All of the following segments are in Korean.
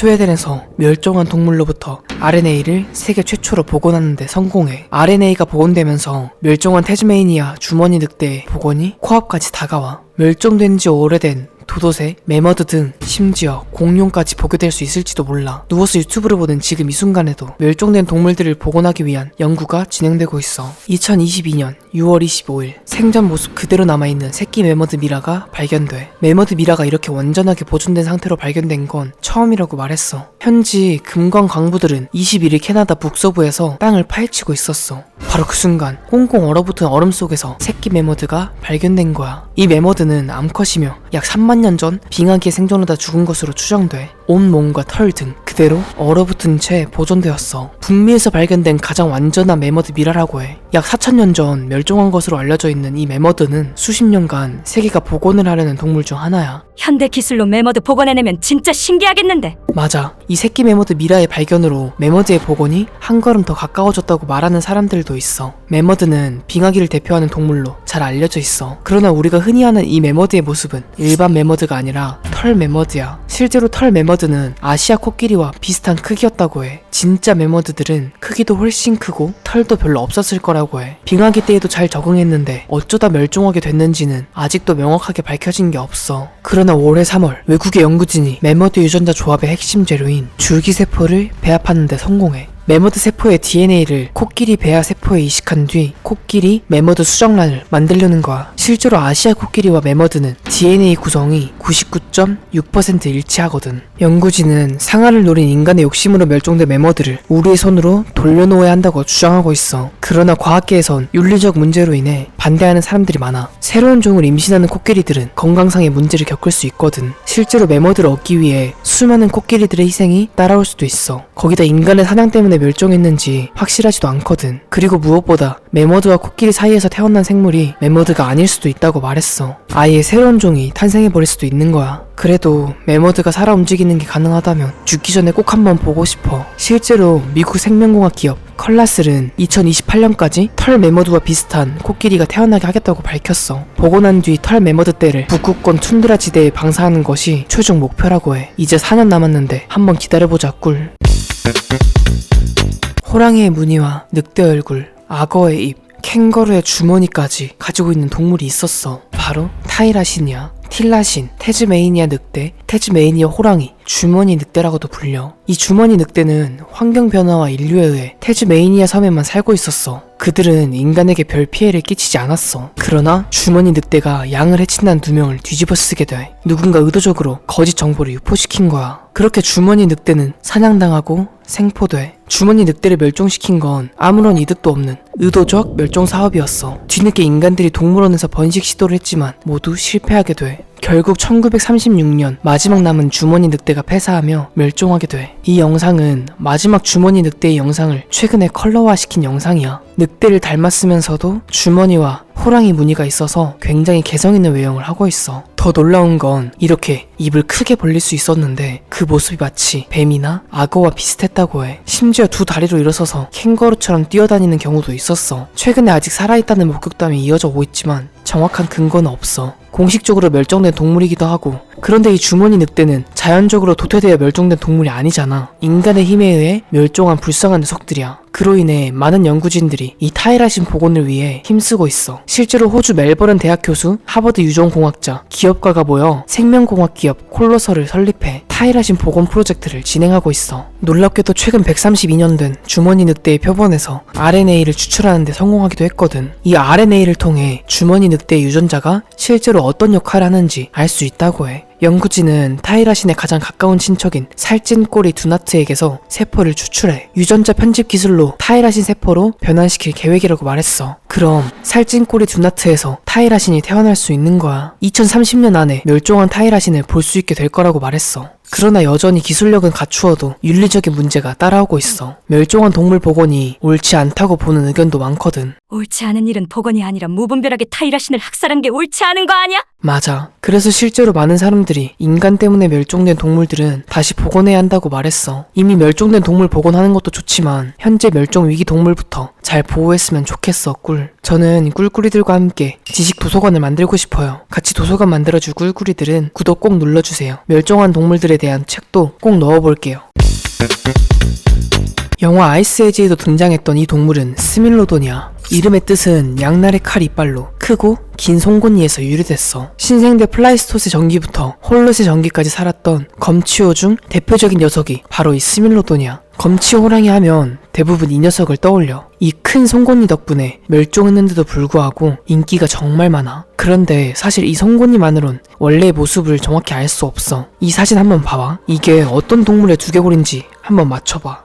스웨덴에서 멸종한 동물로부터 RNA를 세계 최초로 복원하는 데 성공해. RNA가 복원되면서 멸종한 태즈메이니아 주머니 늑대의 복원이 코앞까지 다가와. 멸종된 지 오래된 도도새, 매머드 등 심지어 공룡까지 보게 될 수 있을지도 몰라. 누워서 유튜브를 보는 지금 이 순간에도 멸종된 동물들을 복원하기 위한 연구가 진행되고 있어. 2022년 6월 25일 생전 모습 그대로 남아있는 새끼 매머드 미라가 발견돼. 매머드 미라가 이렇게 완전하게 보존된 상태로 발견된 건 처음이라고 말했어. 현지 금광 광부들은 21일 캐나다 북서부에서 땅을 파헤치고 있었어. 바로 그 순간 꽁꽁 얼어붙은 얼음 속에서 새끼 매머드가 발견된 거야. 이 매머드는 암컷이며 약 3만 년 전 빙하기에 생존하다 죽은 것으로 추정돼. 온 몸과 털 등 그대로 얼어붙은 채 보존되었어. 북미에서 발견된 가장 완전한 매머드 미라라고 해. 약 4,000년 전 멸종한 것으로 알려져 있는 이 매머드는 수십 년간 세계가 복원을 하려는 동물 중 하나야. 현대 기술로 매머드 복원해내면 진짜 신기하겠는데. 맞아. 이 새끼 매머드 미라의 발견으로 매머드의 복원이 한 걸음 더 가까워졌다고 말하는 사람들도 있어. 매머드는 빙하기를 대표하는 동물로 잘 알려져 있어. 그러나 우리가 흔히 아는 이 매머드의 모습은 일반 매머드가 아니라 털 매머드야. 실제로 털 매머드는 아시아 코끼리와 비슷한 크기였다고 해. 진짜 매머드들은 크기도 훨씬 크고 털도 별로 없었을 거라고 해. 빙하기 때에도 잘 적응했는데 어쩌다 멸종하게 됐는지는 아직도 명확하게 밝혀진 게 없어. 그러나 올해 3월 외국의 연구진이 매머드 유전자 조합의 핵심 재료인 줄기세포를 배합하는 데 성공해. 매머드 세포의 DNA를 코끼리 배아 세포에 이식한 뒤 코끼리 매머드 수정란을 만들려는 거야. 실제로 아시아 코끼리와 매머드는 DNA 구성이 99.6% 일치하거든. 연구진은 상아를 노린 인간의 욕심으로 멸종된 매머드를 우리의 손으로 돌려놓아야 한다고 주장하고 있어. 그러나 과학계에선 윤리적 문제로 인해 반대하는 사람들이 많아. 새로운 종을 임신하는 코끼리들은 건강상의 문제를 겪을 수 있거든. 실제로 매머드를 얻기 위해 수많은 코끼리들의 희생이 따라올 수도 있어. 거기다 인간의 사냥 때문에 멸종했는지 확실하지도 않거든. 그리고 무엇보다 매머드와 코끼리 사이에서 태어난 생물이 매머드가 아닐 수도 있다고 말했어. 아예 새로운 종이 탄생해버릴 수도 있는 거야. 그래도 매머드가 살아 움직이는 게 가능하다면 죽기 전에 꼭 한번 보고 싶어. 실제로 미국 생명공학 기업 컬라슬은 2028년까지 털 매머드와 비슷한 코끼리가 태어나게 하겠다고 밝혔어. 복원한 뒤 털 매머드 떼를 북극권 툰드라 지대에 방사하는 것이 최종 목표라고 해. 이제 4년 남았는데 한번 기다려보자 꿀. 호랑이의 무늬와 늑대 얼굴, 악어의 입, 캥거루의 주머니까지 가지고 있는 동물이 있었어. 바로 타이라신이야. 틸라신, 태즈메이니아 늑대, 태즈메이니아 호랑이, 주머니 늑대라고도 불려. 이 주머니 늑대는 환경 변화와 인류에 의해 태즈메이니아 섬에만 살고 있었어. 그들은 인간에게 별 피해를 끼치지 않았어. 그러나 주머니 늑대가 양을 해친다는 누명을 뒤집어 쓰게 돼. 누군가 의도적으로 거짓 정보를 유포시킨 거야. 그렇게 주머니 늑대는 사냥당하고 생포돼. 주머니 늑대를 멸종시킨 건 아무런 이득도 없는 의도적 멸종 사업이었어. 뒤늦게 인간들이 동물원에서 번식 시도를 했지만 모두 실패하게 돼. 결국 1936년 마지막 남은 주머니 늑대가 폐사하며 멸종하게 돼. 이 영상은 마지막 주머니 늑대의 영상을 최근에 컬러화시킨 영상이야. 늑대를 닮았으면서도 주머니와 호랑이 무늬가 있어서 굉장히 개성있는 외형을 하고 있어. 더 놀라운 건 이렇게 입을 크게 벌릴 수 있었는데 그 모습이 마치 뱀이나 악어와 비슷했다고 해. 심지어 두 다리로 일어서서 캥거루처럼 뛰어다니는 경우도 있었어. 최근에 아직 살아있다는 목격담이 이어져 오고 있지만 정확한 근거는 없어. 공식적으로 멸종된 동물이기도 하고. 그런데 이 주머니 늑대는 자연적으로 도태되어 멸종된 동물이 아니잖아. 인간의 힘에 의해 멸종한 불쌍한 녀석들이야. 그로 인해 많은 연구진들이 이 타이라신 복원을 위해 힘쓰고 있어. 실제로 호주 멜버른 대학 교수, 하버드 유전공학자, 기업가가 모여 생명공학 기업 콜로설을 설립해 타이라신 복원 프로젝트를 진행하고 있어. 놀랍게도 최근 132년 된 주머니 늑대의 표본에서 RNA를 추출하는 데 성공하기도 했거든. 이 RNA를 통해 주머니 늑대의 유전자가 실제로 어떤 역할을 하는지 알 수 있다고 해. 연구진은 타이라신의 가장 가까운 친척인 살찐 꼬리 두나트에게서 세포를 추출해 유전자 편집 기술로 타이라신 세포로 변환시킬 계획이라고 말했어. 그럼 살찐 꼬리 두나트에서 타이라신이 태어날 수 있는 거야. 2030년 안에 멸종한 타이라신을 볼 수 있게 될 거라고 말했어. 그러나 여전히 기술력은 갖추어도 윤리적인 문제가 따라오고 있어. 멸종한 동물 복원이 옳지 않다고 보는 의견도 많거든. 옳지 않은 일은 복원이 아니라 무분별하게 타이라신을 학살한 게 옳지 않은 거 아니야? 맞아. 그래서 실제로 많은 사람들이 인간 때문에 멸종된 동물들은 다시 복원해야 한다고 말했어. 이미 멸종된 동물 복원하는 것도 좋지만 현재 멸종 위기 동물부터 잘 보호했으면 좋겠어. 꿀. 저는 꿀꿀이들과 함께 지식 도서관을 만들고 싶어요. 같이 도서관 만들어줄 꿀꿀이들은 구독 꼭 눌러주세요. 멸종한 동물들에 대한 책도 꼭 넣어볼게요. 영화 아이스 에이지에도 등장했던 이 동물은 스밀로돈이야. 이름의 뜻은 양날의 칼 이빨로 크고 긴 송곳니에서 유래됐어. 신생대 플라이스토스 전기부터 홀로세 전기까지 살았던 검치호 중 대표적인 녀석이 바로 이 스밀로돈이야. 검치호 호랑이 하면 대부분 이 녀석을 떠올려. 이 큰 송곳니 덕분에 멸종했는데도 불구하고 인기가 정말 많아. 그런데 사실 이 송곳니만으론 원래의 모습을 정확히 알 수 없어. 이 사진 한번 봐봐. 이게 어떤 동물의 두개골인지 한번 맞춰봐.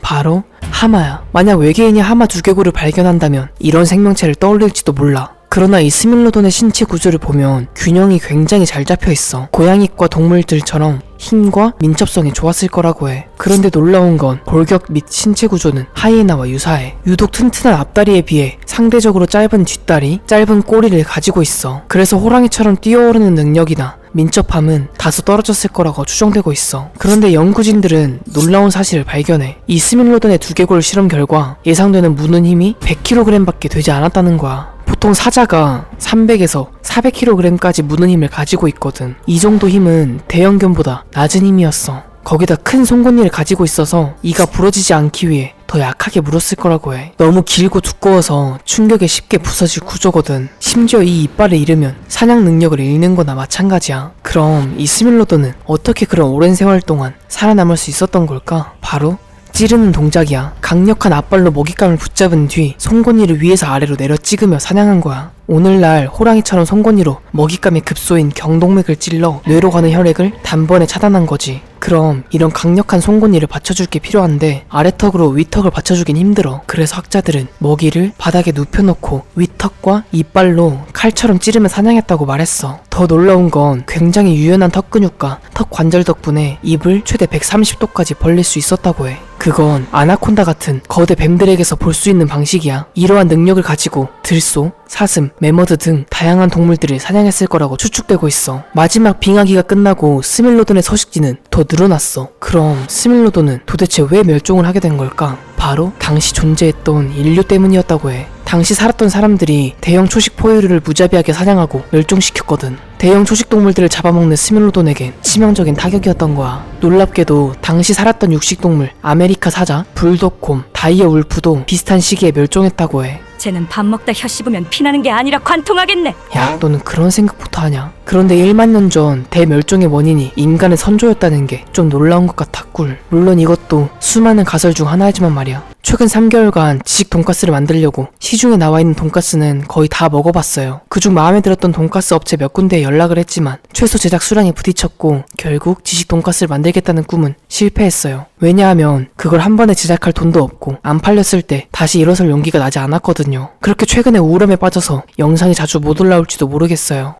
바로 하마야. 만약 외계인이 하마 두개골을 발견한다면 이런 생명체를 떠올릴지도 몰라. 그러나 이 스밀로돈의 신체 구조를 보면 균형이 굉장히 잘 잡혀 있어. 고양이과 동물들처럼 힘과 민첩성이 좋았을 거라고 해. 그런데 놀라운 건 골격 및 신체 구조는 하이에나와 유사해. 유독 튼튼한 앞다리에 비해 상대적으로 짧은 뒷다리, 짧은 꼬리를 가지고 있어. 그래서 호랑이처럼 뛰어오르는 능력이나 민첩함은 다소 떨어졌을 거라고 추정되고 있어. 그런데 연구진들은 놀라운 사실을 발견해. 이 스밀로돈의 두개골 실험 결과 예상되는 무는 힘이 100kg밖에 되지 않았다는 거야. 보통 사자가 300에서 400kg까지 무는 힘을 가지고 있거든. 이 정도 힘은 대형견보다 낮은 힘이었어. 거기다 큰 송곳니를 가지고 있어서 이가 부러지지 않기 위해 더 약하게 물었을 거라고 해. 너무 길고 두꺼워서 충격에 쉽게 부서질 구조거든. 심지어 이 이빨을 잃으면 사냥 능력을 잃는 거나 마찬가지야. 그럼 이 스밀로돈은 어떻게 그런 오랜 세월 동안 살아남을 수 있었던 걸까? 바로 찌르는 동작이야. 강력한 앞발로 먹잇감을 붙잡은 뒤 송곳니를 위에서 아래로 내려 찍으며 사냥한 거야. 오늘날 호랑이처럼 송곳니로 먹잇감의 급소인 경동맥을 찔러 뇌로 가는 혈액을 단번에 차단한 거지. 그럼 이런 강력한 송곳니를 받쳐줄 게 필요한데 아래턱으로 위턱을 받쳐주긴 힘들어. 그래서 학자들은 먹이를 바닥에 눕혀놓고 위턱과 이빨로 칼처럼 찌르며 사냥했다고 말했어. 더 놀라운 건 굉장히 유연한 턱 근육과 턱 관절 덕분에 입을 최대 130도까지 벌릴 수 있었다고 해. 그건 아나콘다 같은 거대 뱀들에게서 볼 수 있는 방식이야. 이러한 능력을 가지고 들소, 사슴, 매머드 등 다양한 동물들을 사냥했을 거라고 추측되고 있어. 마지막 빙하기가 끝나고 스밀로돈의 서식지는 더 늘어났어. 그럼 스밀로돈은 도대체 왜 멸종을 하게 된 걸까? 바로 당시 존재했던 인류 때문이었다고 해. 당시 살았던 사람들이 대형 초식 포유류를 무자비하게 사냥하고 멸종시켰거든. 대형 초식 동물들을 잡아먹는 스밀로돈에겐 치명적인 타격이었던 거야. 놀랍게도 당시 살았던 육식동물 아메리카 사자, 불독곰, 다이어 울프도 비슷한 시기에 멸종했다고 해. 쟤는 밥 먹다 혀 씹으면 피나는 게 아니라 관통하겠네. 야, 너는 그런 생각부터 하냐? 그런데 1만 년 전 대멸종의 원인이 인간의 선조였다는 게 좀 놀라운 것 같아. 꿀. 물론 이것도 수많은 가설 중 하나이지만 말이야. 최근 3개월간 지식 돈가스를 만들려고 시중에 나와 있는 돈가스는 거의 다 먹어봤어요. 그중 마음에 들었던 돈가스 업체 몇 군데에 연락을 했지만 최소 제작 수량에 부딪혔고 결국 지식 돈가스를 만들겠다는 꿈은 실패했어요. 왜냐하면 그걸 한 번에 제작할 돈도 없고 안 팔렸을 때 다시 일어설 용기가 나지 않았거든요. 그렇게 최근에 우울함에 빠져서 영상이 자주 못 올라올지도 모르겠어요.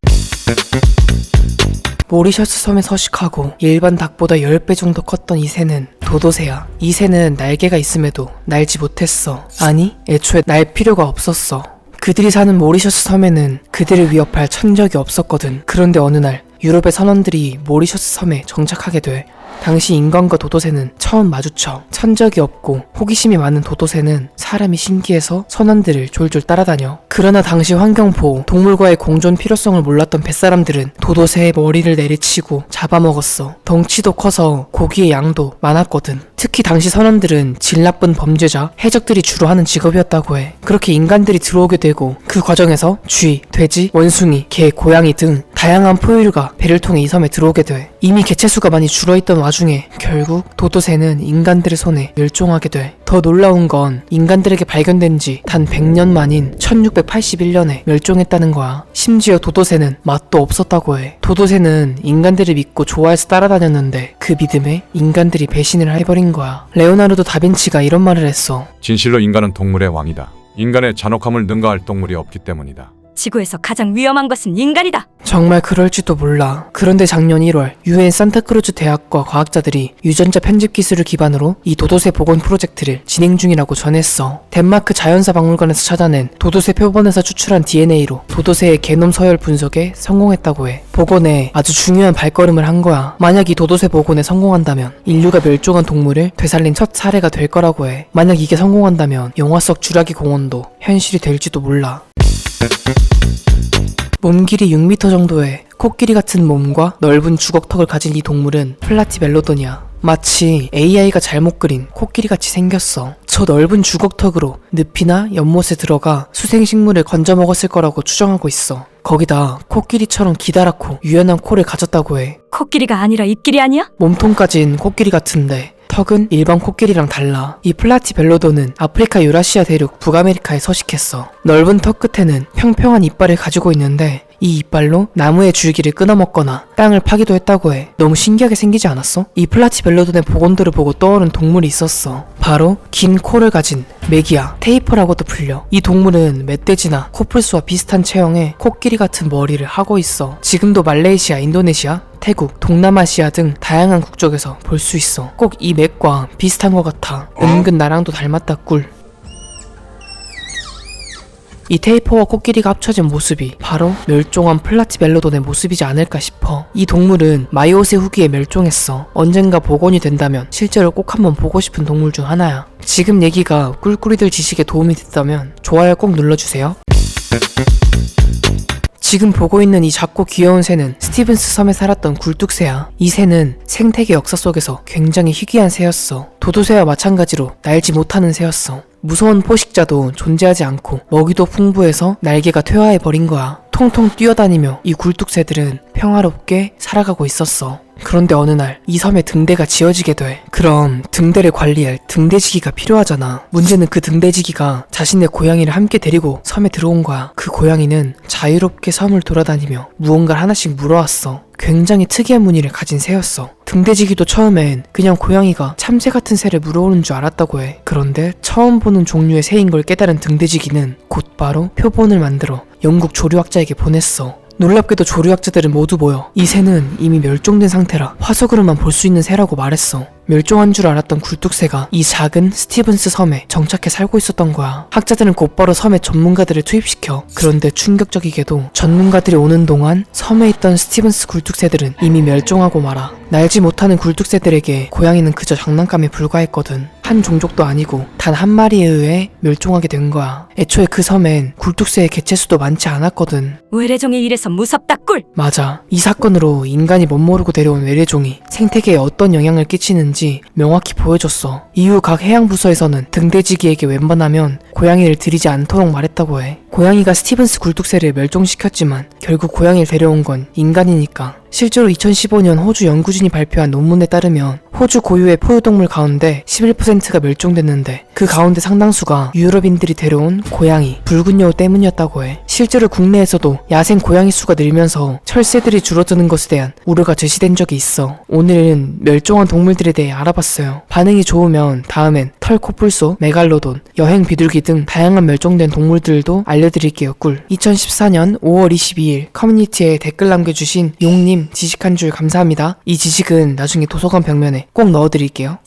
모리셔스 섬에 서식하고 일반 닭보다 10배 정도 컸던 이 새는 도도새야. 이 새는 날개가 있음에도 날지 못했어. 아니, 애초에 날 필요가 없었어. 그들이 사는 모리셔스 섬에는 그들을 위협할 천적이 없었거든. 그런데 어느 날 유럽의 선원들이 모리셔스 섬에 정착하게 돼. 당시 인간과 도도새는 처음 마주쳐. 천적이 없고 호기심이 많은 도도새는 사람이 신기해서 선원들을 졸졸 따라다녀. 그러나 당시 환경보호, 동물과의 공존 필요성을 몰랐던 뱃사람들은 도도새의 머리를 내리치고 잡아먹었어. 덩치도 커서 고기의 양도 많았거든. 특히 당시 선원들은 질 나쁜 범죄자, 해적들이 주로 하는 직업이었다고 해. 그렇게 인간들이 들어오게 되고 그 과정에서 쥐, 돼지, 원숭이, 개, 고양이 등 다양한 포유류가 배를 통해 이 섬에 들어오게 돼. 이미 개체수가 많이 줄어있던 와중에 결국 도도새는 인간들의 손에 멸종하게 돼. 더 놀라운 건 인간들에게 발견된 지 단 100년 만인 1681년에 멸종했다는 거야. 심지어 도도새는 맛도 없었다고 해. 도도새는 인간들을 믿고 좋아해서 따라다녔는데 그 믿음에 인간들이 배신을 해버린 거야. 레오나르도 다빈치가 이런 말을 했어. 진실로 인간은 동물의 왕이다. 인간의 잔혹함을 능가할 동물이 없기 때문이다. 지구에서 가장 위험한 것은 인간이다. 정말 그럴지도 몰라. 그런데 작년 1월 유엔 산타크루즈 대학과 과학자들이 유전자 편집 기술을 기반으로 이 도도새 복원 프로젝트를 진행 중이라고 전했어. 덴마크 자연사 박물관에서 찾아낸 도도새 표본에서 추출한 DNA로 도도새의 게놈 서열 분석에 성공했다고 해. 복원에 아주 중요한 발걸음을 한 거야. 만약 이 도도새 복원에 성공한다면 인류가 멸종한 동물을 되살린 첫 사례가 될 거라고 해. 만약 이게 성공한다면 영화 속 쥬라기 공원도 현실이 될지도 몰라. 몸 길이 6m 정도의 코끼리 같은 몸과 넓은 주걱턱을 가진 이 동물은 플라티멜로돈이야. 마치 AI가 잘못 그린 코끼리같이 생겼어. 저 넓은 주걱턱으로 늪이나 연못에 들어가 수생식물을 건져 먹었을 거라고 추정하고 있어. 거기다 코끼리처럼 기다랗고 유연한 코를 가졌다고 해. 코끼리가 아니라 이끼리 아니야? 몸통까진 코끼리 같은데 턱은 일반 코끼리랑 달라. 이 플라티벨로돈은 아프리카 유라시아 대륙 북아메리카에 서식했어. 넓은 턱 끝에는 평평한 이빨을 가지고 있는데 이 이빨로 나무의 줄기를 끊어먹거나 땅을 파기도 했다고 해. 너무 신기하게 생기지 않았어? 이 플라티벨로돈의 복원들을 보고 떠오른 동물이 있었어. 바로 긴 코를 가진 메기야, 테이퍼라고도 불려. 이 동물은 멧돼지나 코뿔소와 비슷한 체형의 코끼리 같은 머리를 하고 있어. 지금도 말레이시아, 인도네시아, 태국, 동남아시아 등 다양한 국적에서 볼 수 있어. 꼭 이 맥과 비슷한 것 같아. 은근 나랑도 닮았다 꿀. 이 테이퍼와 코끼리가 합쳐진 모습이 바로 멸종한 플라티멜로돈의 모습이지 않을까 싶어. 이 동물은 마이오세 후기에 멸종했어. 언젠가 복원이 된다면 실제로 꼭 한번 보고 싶은 동물 중 하나야. 지금 얘기가 꿀꿀이들 지식에 도움이 됐다면 좋아요 꼭 눌러주세요. 지금 보고 있는 이 작고 귀여운 새는 스티븐스 섬에 살았던 굴뚝새야. 이 새는 생태계 역사 속에서 굉장히 희귀한 새였어. 도도새와 마찬가지로 날지 못하는 새였어. 무서운 포식자도 존재하지 않고 먹이도 풍부해서 날개가 퇴화해버린 거야. 통통 뛰어다니며 이 굴뚝새들은 평화롭게 살아가고 있었어. 그런데 어느 날 이 섬에 등대가 지어지게 돼. 그럼 등대를 관리할 등대지기가 필요하잖아. 문제는 그 등대지기가 자신의 고양이를 함께 데리고 섬에 들어온 거야. 그 고양이는 자유롭게 섬을 돌아다니며 무언가를 하나씩 물어왔어. 굉장히 특이한 무늬를 가진 새였어. 등대지기도 처음엔 그냥 고양이가 참새 같은 새를 물어오는 줄 알았다고 해. 그런데 처음 보는 종류의 새인 걸 깨달은 등대지기는 곧바로 표본을 만들어 영국 조류학자에게 보냈어. 놀랍게도 조류학자들은 모두 모여 이 새는 이미 멸종된 상태라 화석으로만 볼 수 있는 새라고 말했어. 멸종한 줄 알았던 굴뚝새가 이 작은 스티븐스 섬에 정착해 살고 있었던 거야. 학자들은 곧바로 섬에 전문가들을 투입시켜. 그런데 충격적이게도 전문가들이 오는 동안 섬에 있던 스티븐스 굴뚝새들은 이미 멸종하고 말아. 날지 못하는 굴뚝새들에게 고양이는 그저 장난감에 불과했거든. 한 종족도 아니고 단 한 마리에 의해 멸종하게 된 거야. 애초에 그 섬엔 굴뚝새의 개체수도 많지 않았거든. 외래종이 이래서 무섭다 꿀. 맞아. 이 사건으로 인간이 멋모르고 데려온 외래종이 생태계에 어떤 영향을 끼치는지 명확히 보여줬어. 이후 각 해양부서에서는 등대지기에게 웬만하면 고양이를 들이지 않도록 말했다고 해. 고양이가 스티븐스 굴뚝새를 멸종시켰지만 결국 고양이를 데려온 건 인간이니까. 실제로 2015년 호주 연구진이 발표한 논문에 따르면 호주 고유의 포유동물 가운데 11%가 멸종됐는데 그 가운데 상당수가 유럽인들이 데려온 고양이, 붉은 여우 때문이었다고 해. 실제로 국내에서도 야생 고양이 수가 늘면서 철새들이 줄어드는 것에 대한 우려가 제시된 적이 있어. 오늘은 멸종한 동물들에 대해 알아봤어요. 반응이 좋으면 다음엔 털코뿔소, 메갈로돈, 여행 비둘기 등 다양한 멸종된 동물들도 알려드릴게요 꿀. 2014년 5월 22일 커뮤니티에 댓글 남겨주신 용님 지식 한 줄 감사합니다. 이 지식은 나중에 도서관 벽면에 꼭 넣어드릴게요.